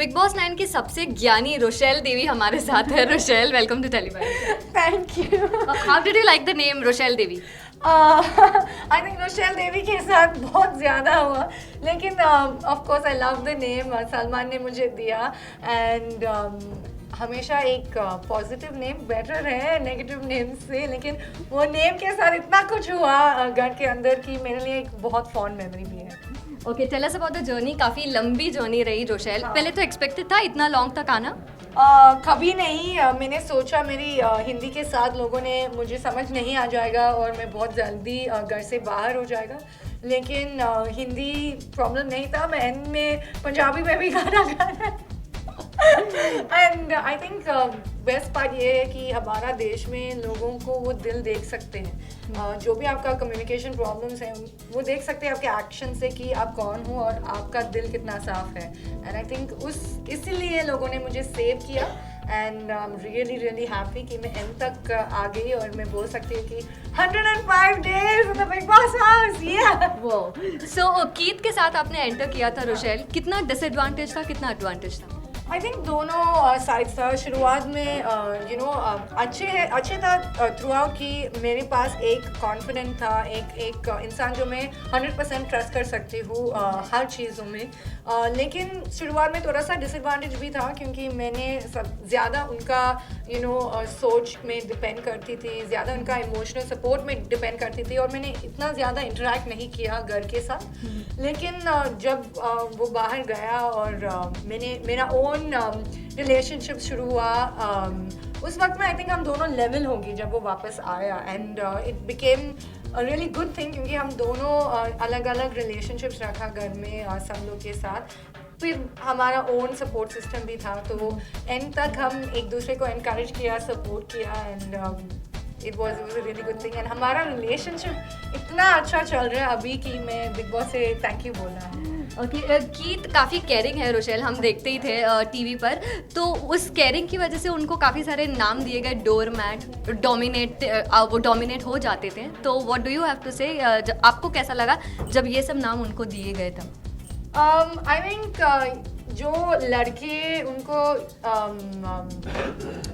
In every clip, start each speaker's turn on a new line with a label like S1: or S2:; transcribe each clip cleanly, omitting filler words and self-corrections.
S1: Big boss 9 की सबसे ज्ञानी रोशेल देवी हमारे साथ है। Rochelle, welcome to television.
S2: Thank you.
S1: How did you like the name Rochelle Devi?
S2: I think Rochelle Devi के साथ बहुत ज़्यादा हुआ, लेकिन of course I love the name. Salman ने मुझे दिया एंड हमेशा एक पॉजिटिव नेम बेटर है नेगेटिव नेम से, लेकिन वो नेम के साथ इतना कुछ हुआ घर के अंदर कि मेरे लिए एक बहुत फॉन्ड मेमोरी भी है।
S1: Okay, tell us about the journey. काफ़ी लंबी जर्नी रही रोशेल। पहले तो एक्सपेक्टेड था इतना लॉन्ग तक आना?
S2: कभी नहीं। मैंने सोचा मेरी हिंदी के साथ लोगों ने मुझे समझ नहीं आ जाएगा और मैं बहुत जल्दी घर से बाहर हो जाएगा, लेकिन हिंदी प्रॉब्लम नहीं था। मैं एंड में पंजाबी में भी गाना गाना and I think best part ये है कि हमारा देश में लोगों को वो दिल देख सकते हैं। जो भी आपका कम्युनिकेशन प्रॉब्लम्स हैं वो देख सकते हैं आपके एक्शन से कि आप कौन हो और आपका दिल कितना साफ है। एंड आई थिंक इसीलिए लोगों ने मुझे सेव किया and I am really really happy कि मैं एंड तक आ गई और मैं बोल सकती हूँ कि 105 days in the Big Boss house, yeah!
S1: वो सो कीथ के साथ आपने एंटर किया था रोशेल, कितना डिसएडवांटेज था, कितना एडवांटेज था?
S2: आई थिंक दोनों साइड्स था। शुरुआत में अच्छे था थ्रू आउट कि मेरे पास एक कॉन्फिडेंट था, एक इंसान जो मैं 100% ट्रस्ट कर सकती हूँ हर चीज़ों में। लेकिन शुरुआत में थोड़ा सा डिसएडवांटेज भी था क्योंकि मैंने ज़्यादा उनका सोच में डिपेंड करती थी, ज़्यादा उनका इमोशनल सपोर्ट में डिपेंड करती थी और मैंने इतना ज़्यादा इंटरेक्ट नहीं किया घर के साथ। लेकिन जब वो बाहर गया और मेरा ओन रिलेशनशिप शुरू हुआ, उस वक्त में आई थिंक हम दोनों लेवल होंगे जब वो वापस आया and it became a really good thing क्योंकि हम दोनों अलग अलग रिलेशनशिप्स रखा घर में सब लोग के साथ। फिर हमारा ओन सपोर्ट सिस्टम भी था, तो वो एंड तक हम एक दूसरे को एनकरेज किया, सपोर्ट किया and it was a really good thing. And हमारा रिलेशनशिप इतना अच्छा चल रहा है अभी कि मैं बिग बॉस से थैंक यू बोलना है।
S1: ओके, कीथ काफ़ी केयरिंग है रोशेल, हम देखते ही थे टीवी पर। तो उस केयरिंग की वजह से उनको काफ़ी सारे नाम दिए गए, डोरमैट, वो डोमिनेट हो जाते थे। तो what do you have to say, आपको कैसा लगा जब ये सब नाम उनको दिए गए तब?
S2: आई थिंक जो लड़के उनको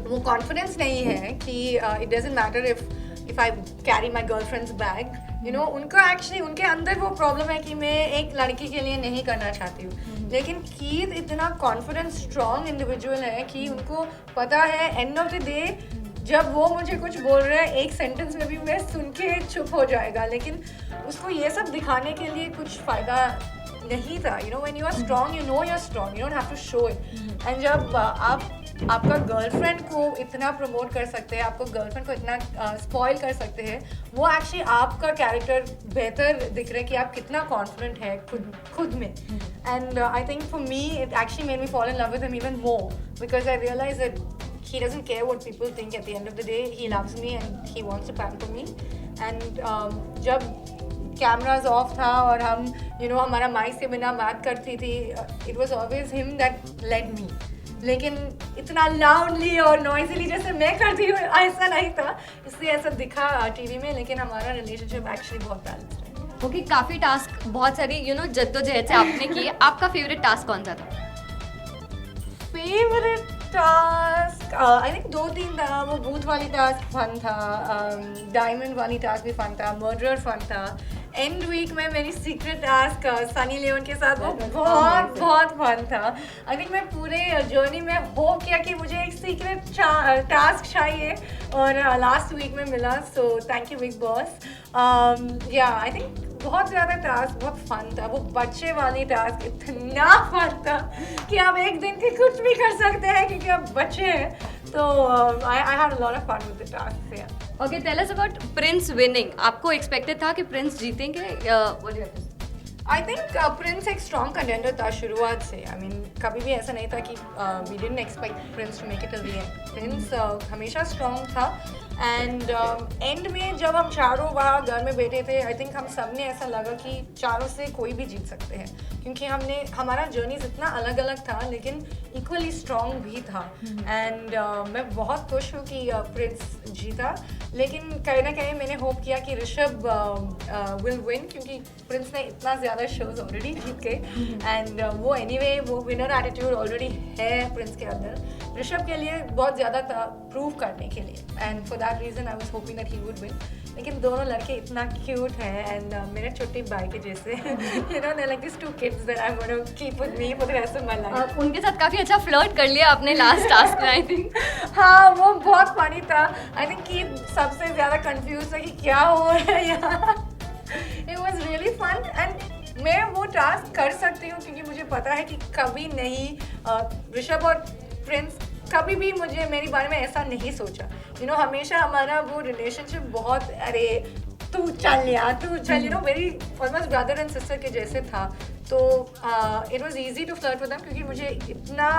S2: वो कॉन्फिडेंस नहीं है कि it doesn't matter if I carry my girlfriends bag, you know, उनका एक्चुअली उनके अंदर वो प्रॉब्लम है कि मैं एक लड़की के लिए नहीं करना चाहती हूँ। लेकिन कीथ इतना कॉन्फिडेंस स्ट्रॉन्ग इंडिविजुअल है कि उनको पता है एंड ऑफ द डे जब वो मुझे कुछ बोल रहे हैं एक सेंटेंस में भी मैं सुन के चुप हो जाएगा, लेकिन उसको ये सब दिखाने के लिए कुछ फ़ायदा नहीं था। You know, when you are strong you know you are strong, you don't have to show it. And जब आप आपका गर्लफ्रेंड को इतना प्रमोट कर सकते हैं, आपको गर्लफ्रेंड को इतना स्पॉइल कर सकते हैं, वो एक्चुअली आपका कैरेक्टर बेहतर दिख रहा है कि आप कितना कॉन्फिडेंट है खुद में। And I think for me it actually made me fall in love with him even more because I realise that he doesn't care what people think. At the end of the day he loves me and he wants to pamper me. And जब cameras of था और हम हमारा mic से बिना बात करती थी, it was always him that led me. लेकिन इतना लाउडली और नॉइजली जैसे मैं करती हूँ ऐसा नहीं था, इसलिए ऐसा दिखा टीवी में, लेकिन हमारा रिलेशनशिप एक्चुअली बहुत बैलेंस्ड है।
S1: ओके, काफ़ी टास्क, बहुत सारी जद्दोजहद से आपने की। आपका फेवरेट टास्क कौन सा था?
S2: फेवरेट टास्क आई थिंक 2-3 था। वो बूथ वाली टास्क फन था, डायमंड वाली टास्क भी फन था, मर्डर फन था। एंड वीक में मेरी सीक्रेट टास्क सनी लियोन के साथ वो बहुत फन था। आई थिंक मैं पूरे जर्नी में होप किया कि मुझे एक सीक्रेट टास्क चाहिए और लास्ट वीक में मिला, so thank you big boss. या आई थिंक बहुत ज़्यादा टास्क बहुत फन था। वो बच्चे वाली टास्क इतना फन था कि आप एक दिन के कुछ भी कर सकते हैं क्योंकि आप बच्चे हैं, तो I had a lot of fun with the task.
S1: Okay, tell us about Prince winning. आपको एक्सपेक्टेड था कि प्रिंस जीतेंगे?
S2: आई थिंक प्रिंस एक स्ट्रॉन्ग कंटेंडर था शुरुआत से। आई मीन कभी भी ऐसा नहीं था कि we didn't expect Prince to make it till the end. Prince हमेशा स्ट्रॉन्ग था एंड एंड में जब हम चारों वहाँ घर में बैठे थे, आई थिंक हम सब ने ऐसा लगा कि चारों से कोई भी जीत सकते हैं क्योंकि हमारा जर्नीज इतना अलग अलग था लेकिन इक्वली स्ट्रॉन्ग भी था। एंड मैं बहुत खुश हूँ कि प्रिंस जीता, लेकिन कहीं ना कहीं मैंने होप किया कि ऋषभ विल विन क्योंकि प्रिंस ने इतना ज़्यादा ज़्यादा शोज ऑलरेडी जीत गए एंड वो एनीवे वो विनर एटीट्यूड ऑलरेडी है प्रिंस के अंदर ऋषभ के लिए बहुत ज़्यादा था प्रूव करने के लिए and for that reason I was hoping that he would win. लेकिन दोनों लड़के इतना क्यूट हैं एंड मेरे छोटे भाई के जैसे you know they like this two kids that I want to keep with me for the rest of my life.
S1: उनके साथ काफ़ी अच्छा फ्लर्ट कर लिया आपने लास्ट टास्क में आई थिंक।
S2: हाँ वो बहुत फनी था। आई थिंक कि सबसे ज़्यादा कंफ्यूज था कि क्या हो रहा है यहाँ। It was really fun and मैं वो टास्क कर सकती हूँ क्योंकि मुझे पता है कि कभी नहीं ऋषभ और प्रिंस कभी भी मुझे मेरे बारे में ऐसा नहीं सोचा। यू नो हमेशा हमारा वो रिलेशनशिप बहुत अरे तू चल you know very almost brother and sister के जैसे था। तो it was easy to flirt with them क्योंकि मुझे इतना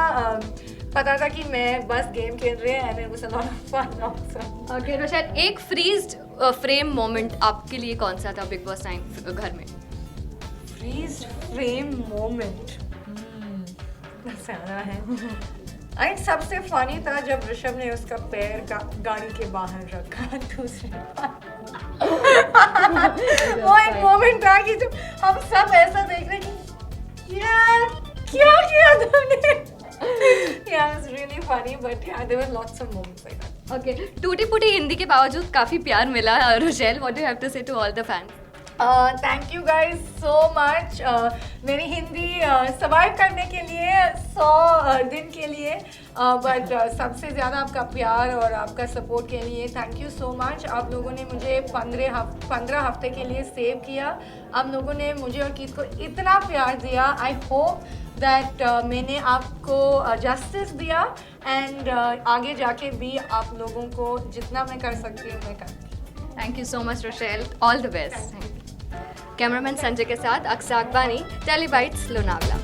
S2: पता था कि मैं बस गेम खेल रहे हैं and it was a lot of fun also.
S1: Okay Rochelle, एक फ्रीज्ड फ्रेम मोमेंट आपके लिए कौन सा था बिग बॉस टाइम घर में?
S2: फ्रीज फ्रेम मोमेंट सारा है। आई सबसे फनी था जब ऋषभ ने उसका पैर गाड़ी के बाहर रखा दूसरे वो एक मोमेंट था कि जब हम सब ऐसा देख रहे कि यार क्या किया तुमने। Yeah, it was really funny, but yeah, there were lots of moments like that.
S1: Okay, टूटी फूटी हिंदी के बावजूद काफ़ी प्यार मिला Rochelle, what do have to say to all the fans?
S2: Thank you guys so much मेरी हिंदी सर्वाइव करने के लिए 100 दिन के लिए बट सबसे ज़्यादा आपका प्यार और आपका सपोर्ट के लिए थैंक यू सो मच। आप लोगों ने मुझे 15 हफ्ते के लिए सेव किया। आप लोगों ने मुझे और कीथ को इतना प्यार दिया। आई होप दैट मैंने आपको जस्टिस दिया एंड आगे जाके भी आप लोगों को जितना मैं कर सकती हूँ मैं करूँगी।
S1: Thank you so much Rochelle, all the best. Cameraman Sanjay के साथ अक्सा अकबानी, टेलीबाइट्स लोनावला।